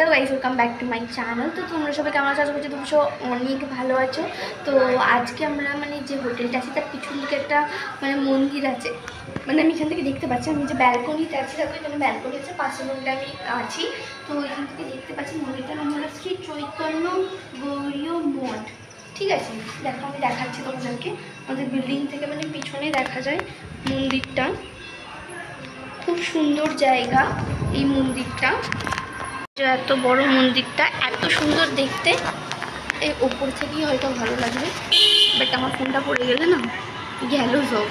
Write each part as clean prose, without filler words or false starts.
Hello guys, welcome back to my channel. তো তোমরা সবাই কেমন আছো? আশা করছি তোমরা সব অনেক ভালো আছো। তো আজকে আমরা যে হোটেলটা আছে তার পিছন দিকে একটা মন্দির আছে। আমি এখান থেকে দেখতে পাচ্ছি, আমি যে ব্যালকনিতে আছি, দেখো এখানে ব্যালকনি আছে, পাশের রুমটা আমি আছি। তো এখান থেকে দেখতে পাচ্ছি মন্দিরটার নাম হলো শ্রী চৈতন্য গৌরীয় মঠ। ঠিক আছে, দেখো আমি দেখাচ্ছি তোমাদেরকে। আমাদের বিল্ডিং থেকে পিছনে দেখা যায় মন্দিরটা। খুব সুন্দর জায়গা এই মন্দিরটা। এত বড় মন্দিরটা এত সুন্দর দেখতে, এই ওপর থেকেই হয়তো ভালো লাগবে, বাট আমার ফোনটা পড়ে গেলে না গেল সব।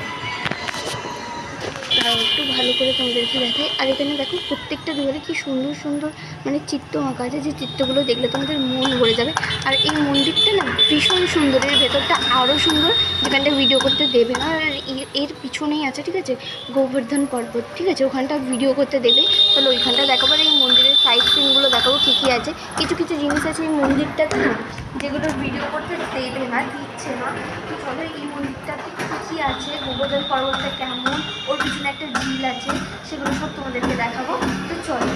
একটু ভালো করে তোমাদেরকে দেখাই। আর এখানে দেখো প্রত্যেকটা দেওয়ালে কি সুন্দর সুন্দর চিত্র আঁকা আছে, যে চিত্রগুলো দেখলে তোমাদের মন ভরে যাবে। আর এই মন্দিরটা না ভীষণ সুন্দর, এর ভেতরটা আরও সুন্দর, যেখানটা ভিডিও করতে দেবে না। আর এর পিছনেই আছে, ঠিক আছে, গোবর্ধন পর্বত, ঠিক আছে, ওখানটা ভিডিও করতে দেবে। তাহলে ওইখানটা দেখাবো। আর এই মন্দিরের সাইড সিনগুলো দেখাবো কী কী আছে। কিছু কিছু জিনিস আছে এই মন্দিরটাতে না, যেগুলো ভিডিও করতে দেবে না, দিচ্ছে না। তো চলো এই মন্দিরটাতে কী কী আছে, গোবর্ধন পর্বতটা কেমন, ওর পিছনে একটা ঝিল আছে, সেগুলো সব তোমাদেরকে দেখাবো। তো চলো।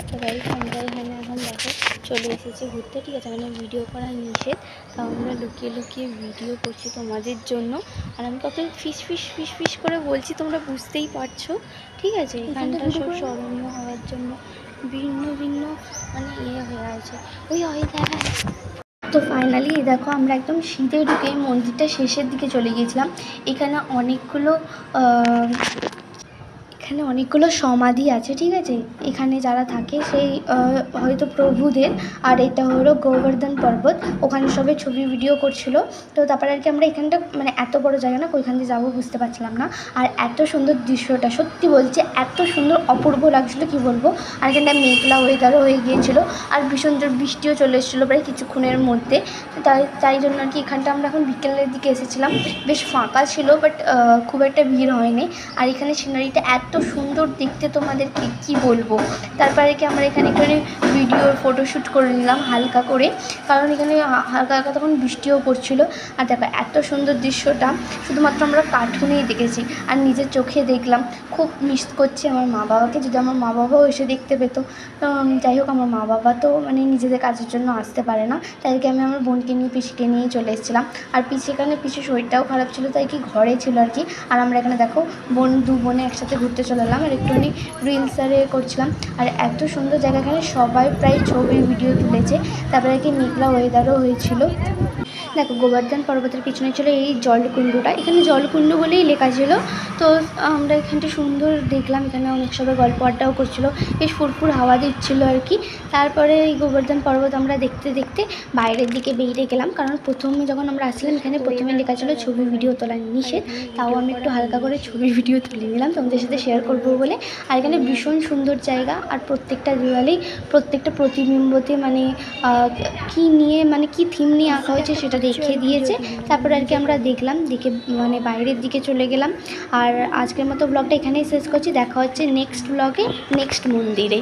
তো গাইস, আমরা এখানে এখন দেখো চলে এসেছি ঘুরতে, ঠিক আছে। ভিডিও করা নিষেধ, তাও আমরা লুকিয়ে লুকিয়ে ভিডিও করছি তোমাদের জন্য। আর আমি কত ফিস ফিস ফিস ফিস করে বলছি, তোমরা বুঝতেই পারছো, ঠিক আছে। এখানটা সব স্মরণীয় হওয়ার জন্য ভিন্ন ভিন্ন ইয়ে হয়ে আছে। ওই দেখা। তো ফাইনালি দেখো আমরা একদম শীতে ঢুকে মন্দিরটা শেষের দিকে চলে গিয়েছিলাম। এখানে অনেকগুলো সমাধি আছে, ঠিক আছে। এখানে যারা থাকে সেই হয়তো প্রভুদের। আর এটা হলো গোবর্ধন পর্বত, ওখানে সবাই ছবি ভিডিও করছিল। তো তারপরে আর কি আমরা এখানটা এত বড় জায়গা না, ওইখান দিয়ে যাবো বুঝতে পারছিলাম না। আর এত সুন্দর দৃশ্যটা, সত্যি বলছি এত সুন্দর অপূর্ব লাগছিলো, কি বলবো। আর এখানটা মেঘলা ওয়েদারও হয়ে গিয়েছিলো, আর ভীষণ জোর বৃষ্টিও চলে এসেছিলো প্রায় কিছুক্ষণের মধ্যে। তাই জন্য আর কি এখানটা আমরা এখন বিকেলের দিকে এসেছিলাম, বেশ ফাঁকা ছিল, বাট খুব একটা ভিড় হয়নি। আর এখানে সিনারিটা এত সুন্দর দেখতে, তোমাদেরকে কি বলবো। তারপরে কি আমরা এখানে ভিডিওর ফটোশ্যুট করে নিলাম হালকা করে, কারণ এখানে হালকা হালকা তখন বৃষ্টিও পড়ছিল। আর দেখো এত সুন্দর দৃশ্যটা শুধুমাত্র আমরা কার্টুনেই দেখেছি, আর নিজের চোখে দেখলাম। খুব মিস করছি আমার মা বাবাকে, যদি আমার মা বাবাও এসে দেখতে পেতো। যাই হোক, আমার মা বাবা তো নিজেদের কাজের জন্য আসতে পারে না, তাই কি আমি আমার বোনকে নিয়ে পিসিকে নিয়েই চলে এসেছিলাম। আর এখানে পিসির শরীরটাও খারাপ ছিল, তাই কি ঘরে ছিল আর কি। আর আমরা এখানে দেখো দু বোনে একসাথে ঘুরতে চলে এলাম, আর একটুখানি রিলস করছিলাম। আর এত সুন্দর জায়গা, এখানে সবাই প্রায় ছবি ভিডিও তুলেছে। তারপরে কি মেঘলা ওয়েদারও হয়েছিল। দেখো গোবর্ধন পর্বতের পিছনে ছিল এই জলকুণ্ডটা, এখানে জলকুণ্ড বলেই লেখা ছিল। তো আমরা এখানটা সুন্দর দেখলাম, এখানে অনেক সবাই গল্প আড্ডাও করছিলো, বেশ ফুরফুর হাওয়া দিচ্ছিলো আর কি। তারপরে এই গোবর্ধন পর্বত আমরা দেখতে দেখতে বাইরের দিকে বেরিয়ে গেলাম, কারণ প্রথমে যখন আমরা আসলাম এখানে প্রথমে লেখা ছিল ছবি ভিডিও তোলা নিষেধ। তাও আমি একটু হালকা করে ছবি ভিডিও তুলে নিলাম তোমাদের সাথে শেয়ার করবো বলে। আর এখানে ভীষণ সুন্দর জায়গা, আর প্রত্যেকটা দেওয়ালেই প্রত্যেকটা প্রতিবিম্বতে কী নিয়ে কী থিম নিয়ে আঁকা হয়েছে সেটা দেখিয়ে দিয়েছে। তারপরে আর কি আমরা দেখলাম, দেখে বাইরের দিকে চলে গেলাম। আর আজকের মতো ব্লগটা এখানেই শেষ করছি, দেখা হচ্ছে নেক্সট ব্লগে, নেক্সট মন্দিরে।